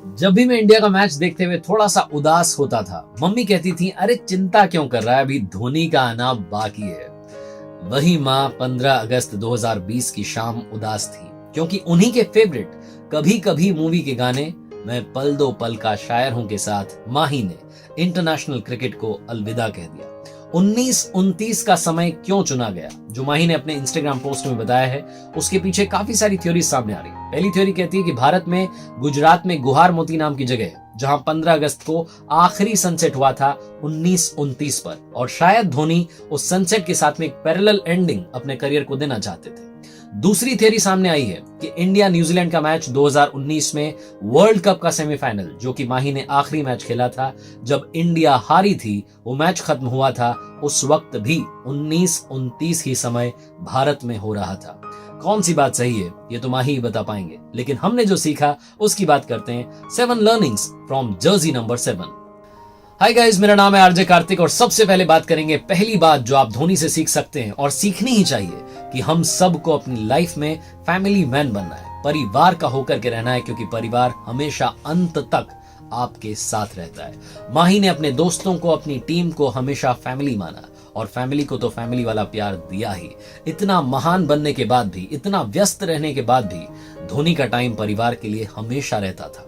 जब भी मैं इंडिया का मैच देखते हुए थोड़ा सा उदास होता था, मम्मी कहती थी, अरे चिंता क्यों कर रहा है, अभी धोनी का आना बाकी है। वही माँ 15 अगस्त 2020 की शाम उदास थी, क्योंकि उन्हीं के फेवरेट कभी कभी मूवी के गाने मैं पल दो पल का शायर हूं के साथ माही ने इंटरनेशनल क्रिकेट को अलविदा कह दिया। 1929 का समय क्यों चुना गया, जो माही ने अपने इंस्टाग्राम पोस्ट में बताया है, उसके पीछे काफी सारी थ्योरी सामने आ रही है। पहली थ्योरी कहती है कि भारत में गुजरात में गुहार मोती नाम की जगह है, जहां 15 अगस्त को आखिरी सनसेट हुआ था 1929 पर, और शायद धोनी उस सनसेट के साथ में एक पैरेलल एंडिंग अपने करियर को देना चाहते थे। दूसरी थ्योरी सामने आई है कि इंडिया न्यूजीलैंड का मैच 2019 में वर्ल्ड कप का सेमीफाइनल, जो कि माही ने आखिरी मैच खेला था जब इंडिया हारी थी, वो मैच खत्म हुआ था उस वक्त भी 1929 ही समय भारत में हो रहा था। कौन सी बात सही है ये तो माही ही बता पाएंगे, लेकिन हमने जो सीखा उसकी बात करते हैं। 7 learnings from Jersey number 7। Hi guys, मेरा नाम है आरजे कार्तिक और सबसे पहले बात करेंगे पहली बात जो आप धोनी से सीख सकते हैं और सीखनी ही चाहिए, कि हम सबको अपनी लाइफ में फैमिली मैन बनना है, परिवार का होकर के रहना है, क्योंकि परिवार हमेशा अंत तक आपके साथ रहता है। माही ने अपने दोस्तों को, अपनी टीम को हमेशा फैमिली माना, और फैमिली को तो फैमिली वाला प्यार दिया ही। इतना महान बनने के बाद भी, इतना व्यस्त रहने के बाद भी धोनी का टाइम परिवार के लिए हमेशा रहता था।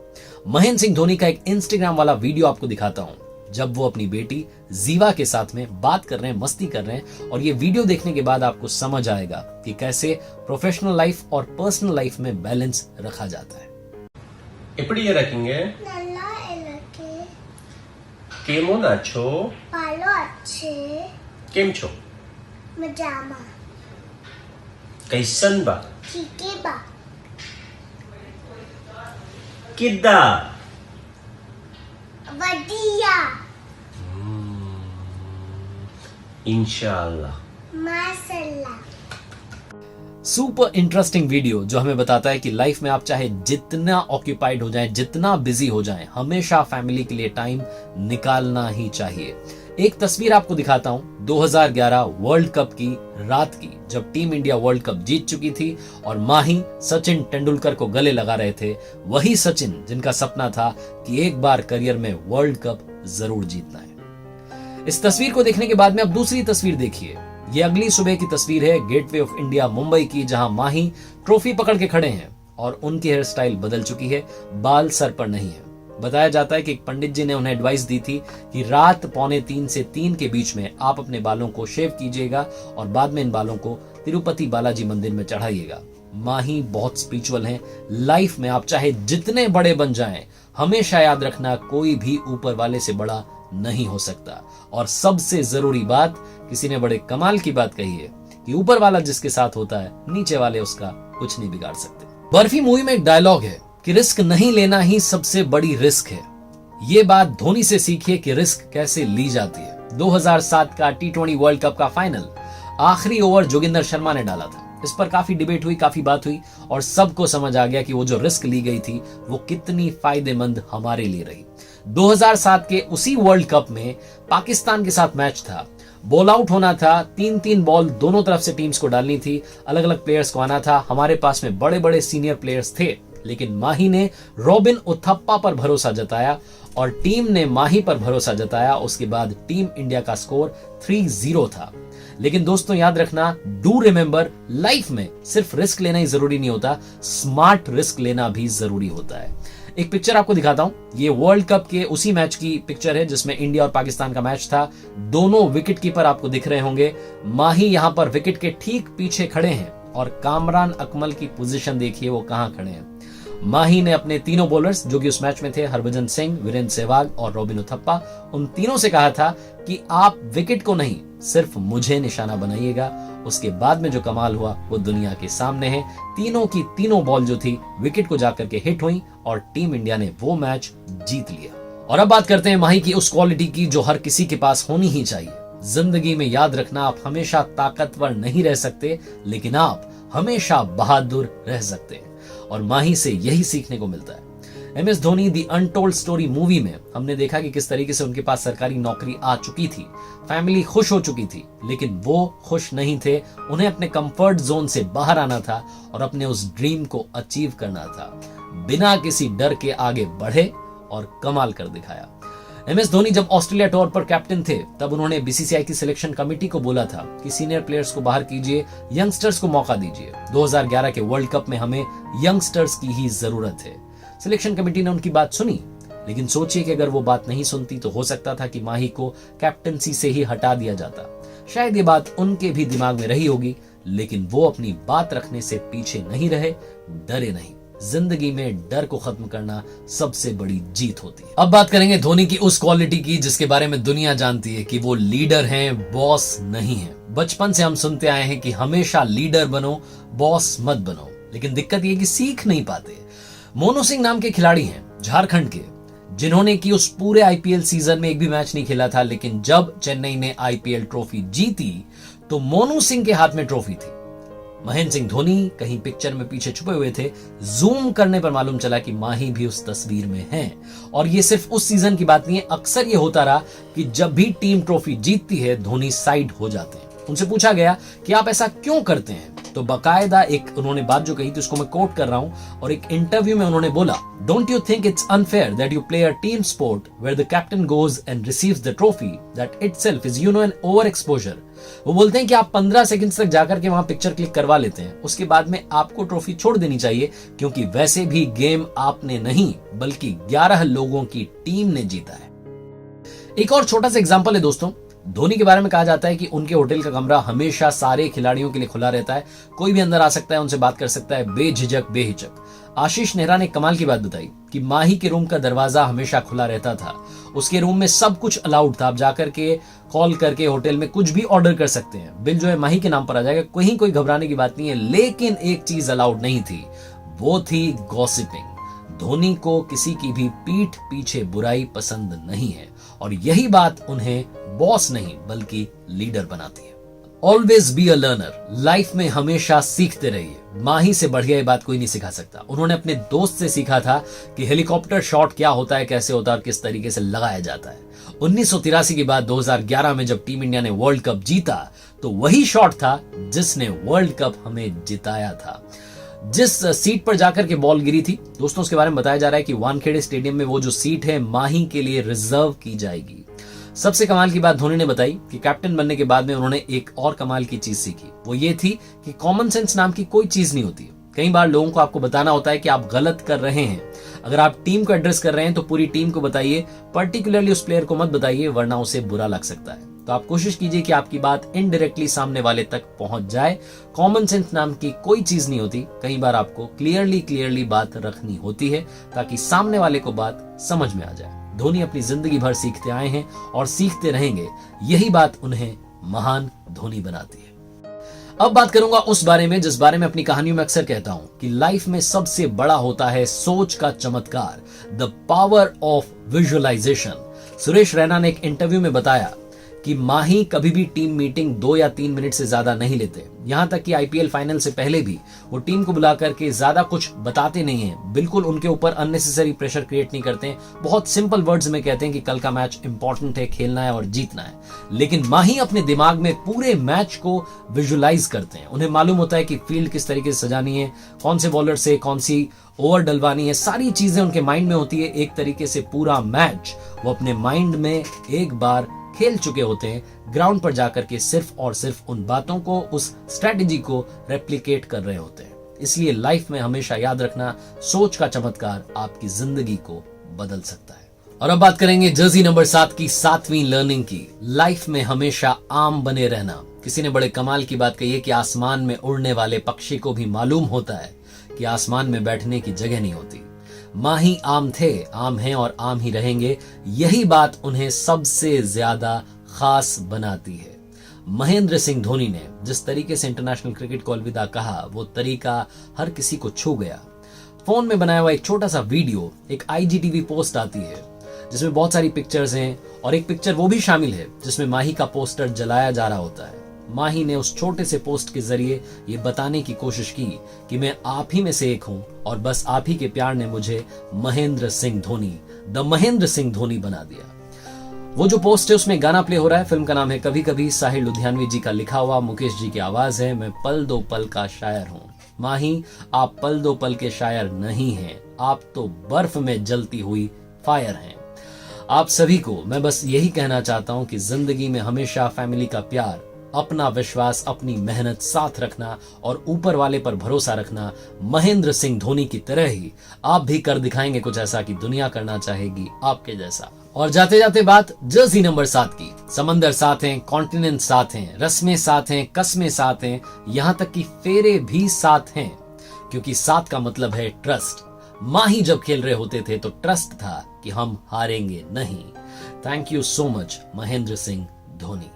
महेंद्र सिंह धोनी का एक इंस्टाग्राम वाला वीडियो आपको दिखाता हूं, जब वो अपनी बेटी जीवा के साथ में बात कर रहे हैं, मस्ती कर रहे हैं, और ये वीडियो देखने के बाद आपको समझ आएगा कि कैसे प्रोफेशनल लाइफ और पर्सनल लाइफ में बैलेंस रखा जाता है। எப்படி இருக்கீங்க? நல்லா இருக்கு. કેમો નાછો? ભાলো છે. કેમ છો? મજામાં. કૈસન બા? ઠીકે બા. કિદ્દા? વડિયા. इंशाल्लाह। માસલ્લા. सुपर इंटरेस्टिंग वीडियो जो हमें बताता है कि लाइफ में आप चाहे जितना ऑक्यूपाइड हो जाएं, जितना बिजी हो जाएं, हमेशा फैमिली के लिए टाइम निकालना ही चाहिए। एक तस्वीर आपको दिखाता हूं 2011 वर्ल्ड कप की रात की, जब टीम इंडिया वर्ल्ड कप जीत चुकी थी और माही सचिन तेंदुलकर को गले लगा रहे थे। वही सचिन जिनका सपना था कि एक बार करियर में वर्ल्ड कप जरूर जीतना है। इस तस्वीर को देखने के बाद में अब दूसरी तस्वीर देखिए। ये अगली सुबह की तस्वीर है गेटवे ऑफ इंडिया मुंबई की, जहां माही ट्रॉफी पकड़ के खड़े हैं और उनकी हेयर स्टाइल बदल चुकी है, बाल सर पर नहीं है। बताया जाता है कि एक पंडित जी ने उन्हें एडवाइस दी थी कि रात 2:45 से 3 के बीच में आप अपने बालों को शेव कीजिएगा और बाद में इन बालों को तिरुपति बालाजी मंदिर में चढ़ाइएगा। माही बहुत स्पिरिचुअल हैं। लाइफ में आप चाहे जितने बड़े बन जाएं, हमेशा याद रखना कोई भी ऊपर वाले से बड़ा नहीं हो सकता। और सबसे जरूरी बात, किसी ने बड़े कमाल की बात कही है कि ऊपर वाला जिसके साथ होता है, नीचे वाले उसका कुछ नहीं बिगाड़ सकते। बर्फी मूवी में एक डायलॉग है कि रिस्क नहीं लेना ही सबसे बड़ी रिस्क है। ये बात धोनी से सीखिए कि रिस्क कैसे ली जाती है। 2007 का T20 वर्ल्ड कप का फाइनल आखिरी ओवर जोगिंदर शर्मा ने डाला था। इस पर काफी डिबेट हुई, काफी बात हुई, और सबको समझ आ गया कि वो जो रिस्क ली गई थी वो कितनी फायदेमंद हमारे लिए रही। 2007 के उसी वर्ल्ड कप में पाकिस्तान के साथ मैच था, बॉल आउट होना था, 3-3 बॉल दोनों तरफ से टीम्स को डालनी थी, अलग अलग प्लेयर्स को आना था। हमारे पास में बड़े बड़े सीनियर प्लेयर्स थे, लेकिन माही ने रॉबिन उथप्पा पर भरोसा जताया और टीम ने माही पर भरोसा जताया। उसके बाद टीम इंडिया का स्कोर 3-0 था। लेकिन दोस्तों याद रखना, डू रिमेंबर, लाइफ में सिर्फ रिस्क लेना ही जरूरी नहीं होता, स्मार्ट रिस्क लेना भी जरूरी होता है। एक पिक्चर आपको दिखाता हूं, ये वर्ल्ड कप के उसी मैच की पिक्चर है जिसमें इंडिया और पाकिस्तान का मैच था। दोनों विकेट कीपर आपको दिख रहे होंगे। माही यहां पर विकेट के ठीक पीछे खड़े हैं और कामरान अकमल की पोजीशन देखिए वो कहां खड़े हैं। माही ने अपने तीनों बॉलर्स जो कि उस मैच में थे, हरभजन सिंह, वीरेंद्र सहवाग और रॉबिन उथप्पा, उन तीनों से कहा था कि आप विकेट को नहीं, सिर्फ मुझे निशाना बनाइएगा। उसके बाद में जो कमाल हुआ वो दुनिया के सामने है। तीनों की तीनों बॉल जो थी विकेट को जाकर के हिट हुई और टीम इंडिया ने वो मैच जीत लिया। और अब बात करते हैं माही की उस क्वालिटी की जो हर किसी के पास होनी ही चाहिए। जिंदगी में याद रखना, आप हमेशा ताकतवर नहीं रह सकते, लेकिन आप हमेशा बहादुर रह सकते हैं, और माही से यही सीखने को मिलता है। MS Dhoni the untold story movie में हमने देखा कि किस तरीके से उनके पास सरकारी नौकरी आ चुकी थी, फैमिली खुश हो चुकी थी, लेकिन वो खुश नहीं थे। उन्हें अपने कंफर्ट जोन से बाहर आना था और अपने उस ड्रीम को अचीव करना था। बिना किसी डर के आगे बढ़े और कमाल कर दिखाया। MS धोनी जब ऑस्ट्रेलिया टूर पर कैप्टन थे तब उन्होंने BCCI की सिलेक्शन कमेटी को बोला था कि सीनियर प्लेयर्स को बाहर कीजिए, यंगस्टर्स को मौका दीजिए। 2011 के वर्ल्ड कप में हमें यंगस्टर्स की ही जरूरत है। सिलेक्शन कमेटी ने उनकी बात सुनी, लेकिन सोचिए कि अगर वो बात नहीं सुनती तो हो सकता था कि माही को कैप्टनसी से ही हटा दिया जाता। शायद ये बात उनके भी दिमाग में रही होगी, लेकिन वो अपनी बात रखने से पीछे नहीं रहे, डरे नहीं। जिंदगी में डर को खत्म करना सबसे बड़ी जीत होती है। अब बात करेंगे धोनी की उस क्वालिटी की जिसके बारे में दुनिया जानती है कि वो लीडर हैं, बॉस नहीं है। बचपन से हम सुनते आए हैं कि हमेशा लीडर बनो, बॉस मत बनो, लेकिन दिक्कत ये कि सीख नहीं पाते। मोनू सिंह नाम के खिलाड़ी हैं झारखंड के, जिन्होंने की उस पूरे IPL सीजन में एक भी मैच नहीं खेला था, लेकिन जब चेन्नई ने IPL ट्रॉफी जीती तो मोनू सिंह के हाथ में ट्रॉफी थी। महेंद्र सिंह धोनी कहीं पिक्चर में पीछे छुपे हुए थे। जूम करने पर मालूम चला कि माही भी उस तस्वीर में हैं। और ये सिर्फ उस सीजन की बात नहीं है, अक्सर ये होता रहा कि जब भी टीम ट्रॉफी जीतती है धोनी साइड हो जाते हैं। उनसे पूछा गया कि आप ऐसा क्यों करते हैं, तो बाकायदा एक उन्होंने बात जो कही थी उसको मैं कोट कर रहा हूं, और एक इंटरव्यू में उन्होंने बोला, don't you think it's unfair that you play a team sport where the captain goes and receives the trophy, that itself is an over exposure. वो बोलते हैं कि आप 15 सेकंड तक जाकर के वहां पिक्चर क्लिक करवा लेते हैं, उसके बाद में आपको ट्रॉफी छोड़ देनी चाहिए, क्योंकि वैसे भी गेम आपने नहीं बल्कि 11 लोगों की टीम ने जीता है। एक और छोटा सा एग्जांपल है दोस्तों, धोनी के बारे में कहा जाता है कि उनके होटल का कमरा हमेशा सारे खिलाड़ियों के लिए खुला रहता है, कोई भी अंदर आ सकता है, उनसे बात कर सकता है बेझिझक बेहिचक। आशीष नेहरा ने कमाल की बात बताई कि माही के रूम का दरवाजा हमेशा खुला रहता था, उसके रूम में सब कुछ अलाउड था, आप जाकर के कॉल करके होटल में कुछ भी ऑर्डर कर सकते हैं, बिल जो है माही के नाम पर आ जाएगा, कहीं कोई घबराने की बात नहीं है। लेकिन एक चीज अलाउड नहीं थी, वो थी गॉसिपिंग। धोनी को किसी की भी पीठ पीछे बुराई पसंद नहीं है, और यही बात उन्हें बॉस नहीं बल्कि लीडर बनाती है। Always be a learner, life में हमेशा सीखते रहिए। माही से बढ़िया ये बात कोई नहीं सिखा सकता। उन्होंने अपने दोस्त से सीखा था कि हेलीकॉप्टर शॉट क्या होता है, कैसे होता है और किस तरीके से लगाया जाता है। 1983 के बाद 2011 में जब टीम इंडिया ने वर्ल्ड कप जीता तो वही शॉट था जिसने वर्ल्ड कप हमें जिताया था। जिस सीट पर जाकर के बॉल गिरी थी दोस्तों, उसके बारे में बताया जा रहा है कि वानखेड़े स्टेडियम में वो जो सीट है माही के लिए रिजर्व की जाएगी। सबसे कमाल की बात धोनी ने बताई कि कैप्टन बनने के बाद में उन्होंने एक और कमाल की चीज सीखी, वो ये थी कि कॉमन सेंस नाम की कोई चीज नहीं होती। कई बार लोगों को आपको बताना होता है कि आप गलत कर रहे हैं। अगर आप टीम को एड्रेस कर रहे हैं तो पूरी टीम को बताइए, पर्टिकुलरली उस प्लेयर को मत बताइए, वरना उसे बुरा लग सकता है। तो आप कोशिश कीजिए कि आपकी बात इनडायरेक्टली सामने वाले तक पहुंच जाए। कॉमन सेंस नाम की कोई चीज नहीं होती, कई बार आपको क्लियरली बात रखनी होती है ताकि सामने वाले को बात समझ में आ जाए। धोनी अपनी जिंदगी भर सीखते आए हैं और सीखते रहेंगे, यही बात उन्हें महान धोनी बनाती है। अब बात करूंगा उस बारे में जिस बारे में अपनी कहानियों में अक्सर कहता हूं कि लाइफ में सबसे बड़ा होता है सोच का चमत्कार, the power of visualisation. Suresh Raina ने एक इंटरव्यू में बताया कि माही कभी भी टीम मीटिंग 2 या 3 मिनट से ज्यादा नहीं लेते। यहां तक कि IPL फाइनल से पहले भी वो टीम को बुला करके ज्यादा कुछ बताते नहीं है, बिल्कुल उनके ऊपर अननेसेसरी प्रेशर क्रिएट नहीं करते हैं। बहुत सिंपल वर्ड्स में कहते हैं कि कल का मैच इंपॉर्टेंट है, खेलना है और जीतना है। लेकिन माही अपने दिमाग में पूरे मैच को विजुअलाइज करते हैं। उन्हें मालूम होता है कि फील्ड किस तरीके से सजानी है, कौन से बॉलर से कौन सी ओवर डलवानी है, सारी चीजें उनके माइंड में होती है। एक तरीके से पूरा मैच वो अपने माइंड में एक बार खेल चुके होते हैं, ग्राउंड पर जाकर के सिर्फ और सिर्फ उन बातों को, उस स्ट्रेटेजी को रेप्लिकेट कर रहे होते हैं। इसलिए लाइफ में हमेशा याद रखना, सोच का चमत्कार आपकी जिंदगी को बदल सकता है। और अब बात करेंगे जर्सी नंबर 7 की 7वीं लर्निंग की, लाइफ में हमेशा आम बने रहना। किसी ने बड़े कमाल की बात कही है कि आसमान में उड़ने वाले पक्षी को भी मालूम होता है कि आसमान में बैठने की जगह नहीं होती। माही आम थे, आम हैं और आम ही रहेंगे, यही बात उन्हें सबसे ज्यादा खास बनाती है। महेंद्र सिंह धोनी ने जिस तरीके से इंटरनेशनल क्रिकेट को अलविदा कहा, वो तरीका हर किसी को छू गया। फोन में बनाया हुआ एक छोटा सा वीडियो, एक IGTV पोस्ट आती है जिसमें बहुत सारी पिक्चर्स हैं, और एक पिक्चर वो भी शामिल है जिसमें माही का पोस्टर जलाया जा रहा होता है। माही ने उस छोटे से पोस्ट के जरिए ये बताने की कोशिश की कि मैं आप ही में से एक हूं और बस आप ही के प्यार ने मुझे महेंद्र सिंह धोनी, द महेंद्र सिंह धोनी बना दिया। वो जो पोस्ट है उसमें गाना प्ले हो रहा है, फिल्म का नाम है कभी कभी, साहिल लुधियानवी जी का लिखा हुआ, मुकेश जी की आवाज है, मैं पल दो पल का शायर हूं। माही, आप पल दो पल के शायर नहीं हैं, आप तो बर्फ में जलती हुई फायर हैं। आप सभी को मैं बस यही कहना चाहता हूं कि जिंदगी में हमेशा फैमिली का प्यार, अपना विश्वास, अपनी मेहनत साथ रखना और ऊपर वाले पर भरोसा रखना। महेंद्र सिंह धोनी की तरह ही आप भी कर दिखाएंगे कुछ ऐसा कि दुनिया करना चाहेगी आपके जैसा। और जाते जाते बात जर्सी नंबर 7 की। समंदर साथ हैं, कॉन्टिनेंट साथ हैं, रस्में साथ हैं, कस्में साथ हैं, यहां तक कि फेरे भी साथ हैं, क्योंकि 7 का मतलब है ट्रस्ट। माही जब खेल रहे होते थे तो ट्रस्ट था कि हम हारेंगे नहीं। Thank you so much Mahendra Singh Dhoni.